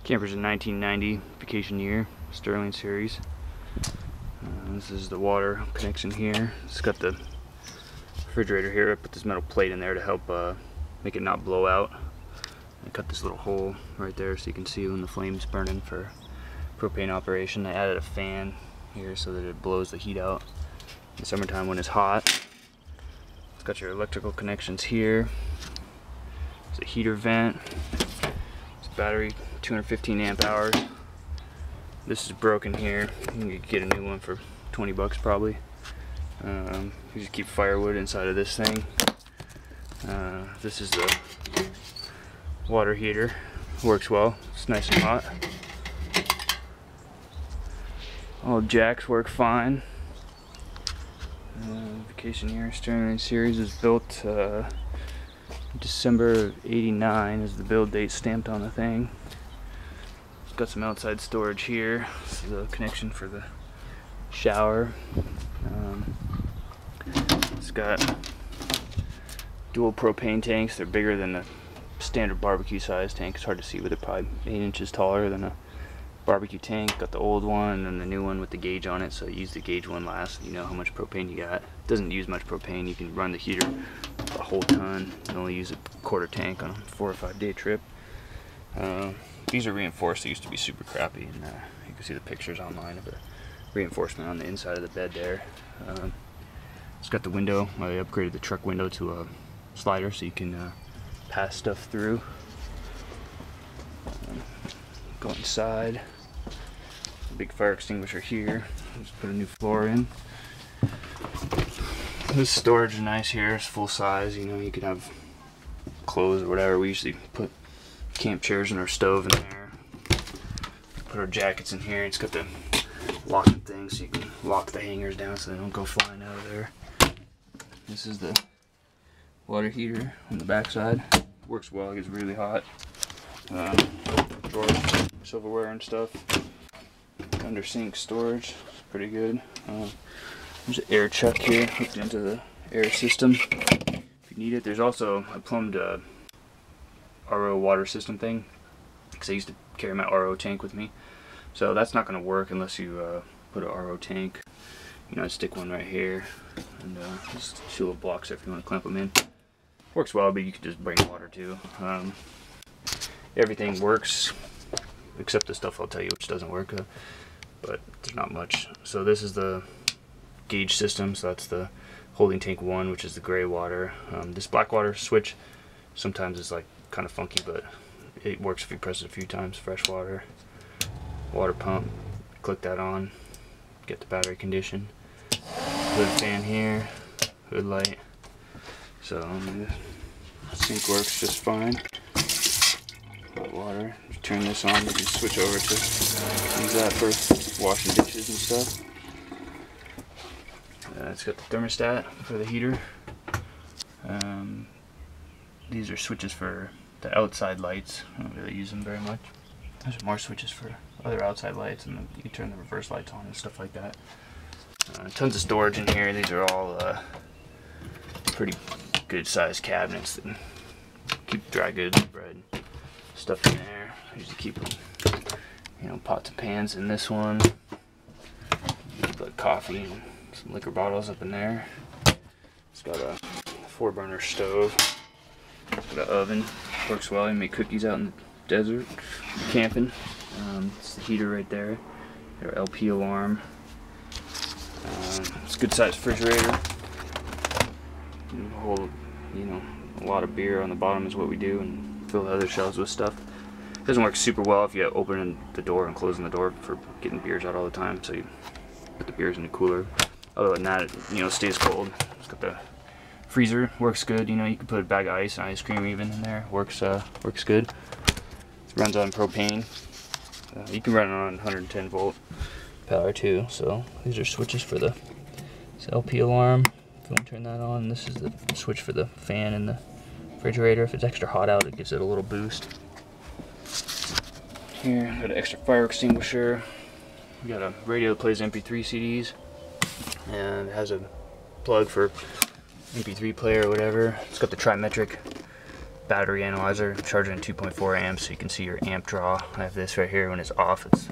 Camper's a 1990 vacation year, Sterling series. This is the water connection here. It's got the refrigerator here. I put this metal plate in there to help make it not blow out. I cut this little hole right there so you can see when the flame's burning for propane operation. I added a fan here so that it blows the heat out in the summertime when it's hot. It's got your electrical connections here. It's a heater vent. It's battery, 215 amp hours. This is broken here. You can get a new one for 20 bucks probably. You just keep firewood inside of this thing. This is the water heater. Works well. It's nice and hot. All jacks work fine. Vacation year Sterling series was built December of '89 is the build date stamped on the thing. It's got some outside storage here. This is the connection for the shower. It's got dual propane tanks. They're bigger than the standard barbecue size tank. It's hard to see, but they're probably 8 inches taller than a barbecue tank. Got the old one and the new one with the gauge on it, so use the gauge one last. You know how much propane you got. It doesn't use much propane. You can run the heater a whole ton. You only use a quarter tank on a 4 or 5 day trip. These are reinforced. They used to be super crappy, and you can see the pictures online of the reinforcement on the inside of the bed there. It's got the window. I upgraded the truck window to a slider so you can pass stuff through. Go inside. Big fire extinguisher here. Just put a new floor in. This storage is nice here. It's full size. You know, you could have clothes or whatever. We usually put camp chairs and our stove in there. Put our jackets in here. It's got the locking thing so you can lock the hangers down so they don't go flying out of there. This is the water heater on the back side. Works well. It gets really hot. Drawers, silverware and stuff. Under sink storage. It's pretty good. There's an air chuck here hooked into the air system if you need it. There's also a plumbed RO water system thing because I used to carry my RO tank with me. So that's not going to work unless you put an RO tank. You know, I'd stick one right here and just 2 little blocks if you want to clamp them in. Works well, but you can just bring water too. Everything works except the stuff I'll tell you which doesn't work, but there's not much. So this is the gauge system. So that's the holding tank 1, which is the gray water. This black water switch sometimes is like kind of funky, but it works if you press it a few times. Fresh water. Water pump. Click that on. Get the battery condition. Hood fan here. Hood light. So the sink works just fine. Hot water. You turn this on, you can switch over to use that for washing dishes and stuff. It's got the thermostat for the heater. These are switches for the outside lights. I don't really use them very much. There's more switches for other outside lights, and then you can turn the reverse lights on and stuff like that. Tons of storage in here. These are all pretty good sized cabinets that keep dry goods, bread, stuff in there. I usually keep, you know, pots and pans in this one. Keep like coffee and some liquor bottles up in there. It's got a 4-burner stove. It's got an oven. Works well. You make cookies out in the desert, camping. It's the heater right there. Our LP alarm. It's a good sized refrigerator. Hold, you know, a lot of beer on the bottom is what we do, and fill the other shelves with stuff. It doesn't work super well if you open the door and closing the door for getting beers out all the time. So you put the beers in the cooler. Other than that, it, you know, stays cold. It's got the freezer. Works good. You know, you can put a bag of ice and ice cream even in there. Works good. It runs on propane. You can run it on 110 volt power too. So these are switches for the LP alarm. If you want to turn that on, this is the switch for the fan in the refrigerator. If it's extra hot out, it gives it a little boost. Here, got an extra fire extinguisher. We got a radio that plays MP3 CDs, and it has a plug for MP3 player or whatever. It's got the trimetric battery analyzer. I'm charging at 2.4 amps, so you can see your amp draw. I have this right here. When it's off, it's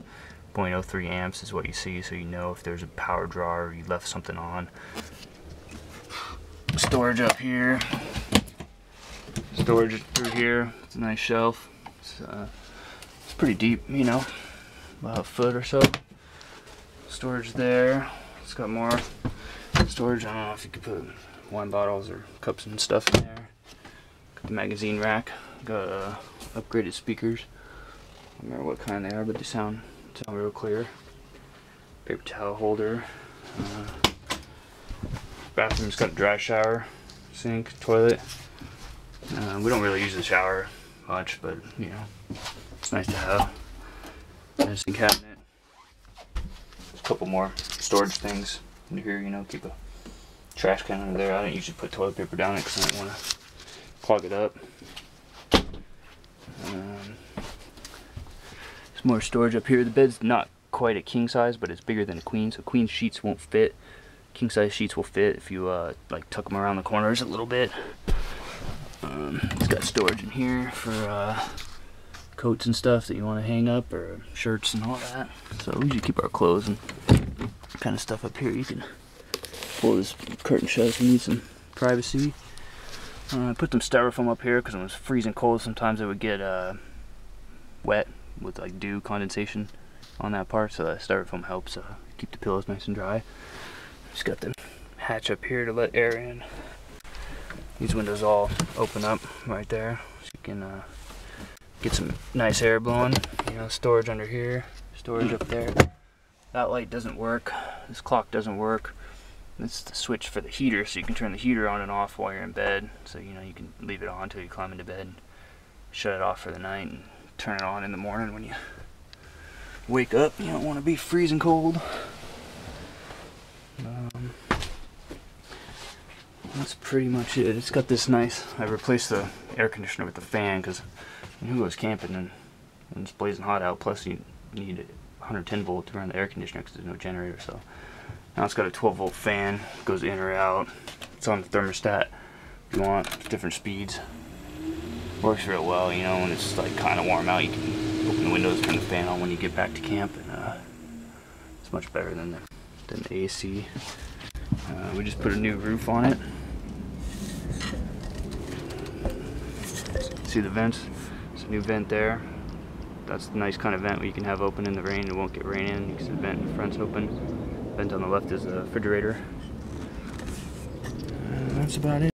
0.03 amps is what you see, so you know if there's a power draw or you left something on. Storage up here. Storage through here. It's a nice shelf. It's pretty deep, you know, about a foot or so. Storage there. It's got more storage. I don't know if you could put wine bottles or cups and stuff in there. Got the magazine rack. Got upgraded speakers. I don't remember what kind they are, but they sound real clear. Paper towel holder. Bathroom's got a dry shower, sink, toilet. We don't really use the shower much, but you know, it's nice to have. Medicine cabinet. There's a couple more storage things under here, you know, keep a trash can under there. I don't usually put toilet paper down it because I don't want to clog it up. There's more storage up here. The bed's not quite a king size, but it's bigger than a queen, so queen sheets won't fit. King size sheets will fit if you like tuck them around the corners a little bit. It's got storage in here for coats and stuff that you want to hang up, or shirts and all that. So we usually keep our clothes and kind of stuff up here. You can pull this curtain shut if you need some privacy. I put some styrofoam up here because when it was freezing cold, sometimes it would get wet with like dew condensation on that part, so that styrofoam helps keep the pillows nice and dry. Just got the hatch up here to let air in. These windows all open up right there, so you can get some nice air blowing. You know, storage under here, storage up there. That light doesn't work. This clock doesn't work. It's the switch for the heater, so you can turn the heater on and off while you're in bed. So you know you can leave it on until you climb into bed, shut it off for the night, and turn it on in the morning when you wake up. You don't want to be freezing cold. That's pretty much it. It's got this nice, I replaced the air conditioner with the fan because who goes camping and it's blazing hot out, plus you need 110 volt to run the air conditioner because there's no generator. So now it's got a 12 volt fan, goes in or out. It's on the thermostat if you want, different speeds. Works real well, you know, when it's like kind of warm out, you can open the windows, turn the fan on when you get back to camp, and it's much better than the AC. We just put a new roof on it. See the vents? It's a new vent there. That's the nice kind of vent where you can have open in the rain. It won't get rain in. You can see the vent in the front's open. Vent on the left is the refrigerator. That's about it.